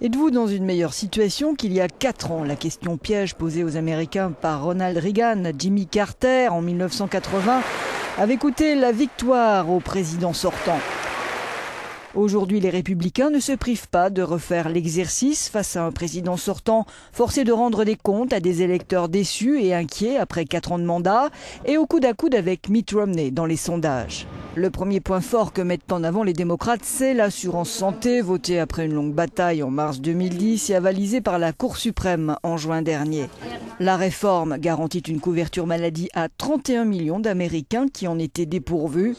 Êtes-vous dans une meilleure situation qu'il y a 4 ans? La question piège posée aux Américains par Ronald Reagan, Jimmy Carter en 1980 avait coûté la victoire au président sortant. Aujourd'hui, les républicains ne se privent pas de refaire l'exercice face à un président sortant forcé de rendre des comptes à des électeurs déçus et inquiets après 4 ans de mandat et au coude à coude avec Mitt Romney dans les sondages. Le premier point fort que mettent en avant les démocrates, c'est l'assurance santé, votée après une longue bataille en mars 2010 et avalisée par la Cour suprême en juin dernier. La réforme garantit une couverture maladie à 31 millions d'Américains qui en étaient dépourvus.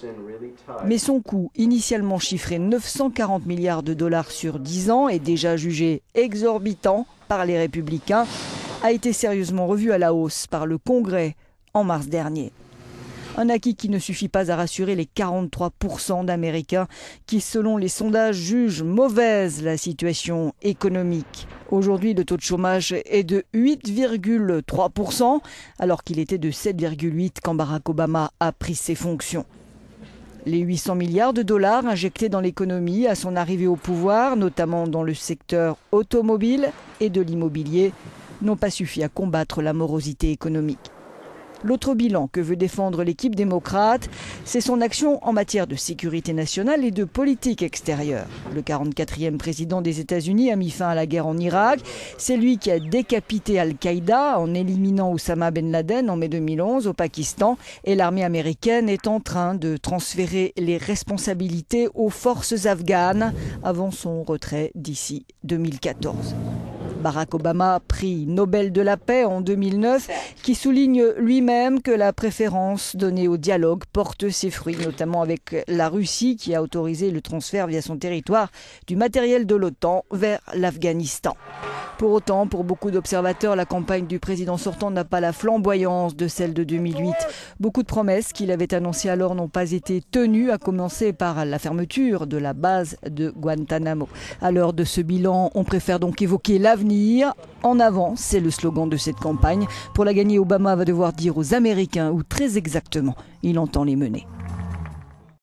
Mais son coût, initialement chiffré 940 milliards de dollars sur 10 ans et déjà jugé exorbitant par les républicains, a été sérieusement revu à la hausse par le Congrès en mars dernier. Un acquis qui ne suffit pas à rassurer les 43% d'Américains qui, selon les sondages, jugent mauvaise la situation économique. Aujourd'hui, le taux de chômage est de 8,3%, alors qu'il était de 7,8% quand Barack Obama a pris ses fonctions. Les 800 milliards de dollars injectés dans l'économie à son arrivée au pouvoir, notamment dans le secteur automobile et de l'immobilier, n'ont pas suffi à combattre la morosité économique. L'autre bilan que veut défendre l'équipe démocrate, c'est son action en matière de sécurité nationale et de politique extérieure. Le 44e président des États-Unis a mis fin à la guerre en Irak. C'est lui qui a décapité Al-Qaïda en éliminant Oussama Ben Laden en mai 2011 au Pakistan. Et l'armée américaine est en train de transférer les responsabilités aux forces afghanes avant son retrait d'ici 2014. Barack Obama, prix Nobel de la paix en 2009, qui souligne lui-même que la préférence donnée au dialogue porte ses fruits, notamment avec la Russie qui a autorisé le transfert via son territoire du matériel de l'OTAN vers l'Afghanistan. Pour autant, pour beaucoup d'observateurs, la campagne du président sortant n'a pas la flamboyance de celle de 2008. Beaucoup de promesses qu'il avait annoncées alors n'ont pas été tenues, à commencer par la fermeture de la base de Guantanamo. À l'heure de ce bilan, on préfère donc évoquer l'avenir. En avant, c'est le slogan de cette campagne. Pour la gagner, Obama va devoir dire aux Américains où très exactement il entend les mener.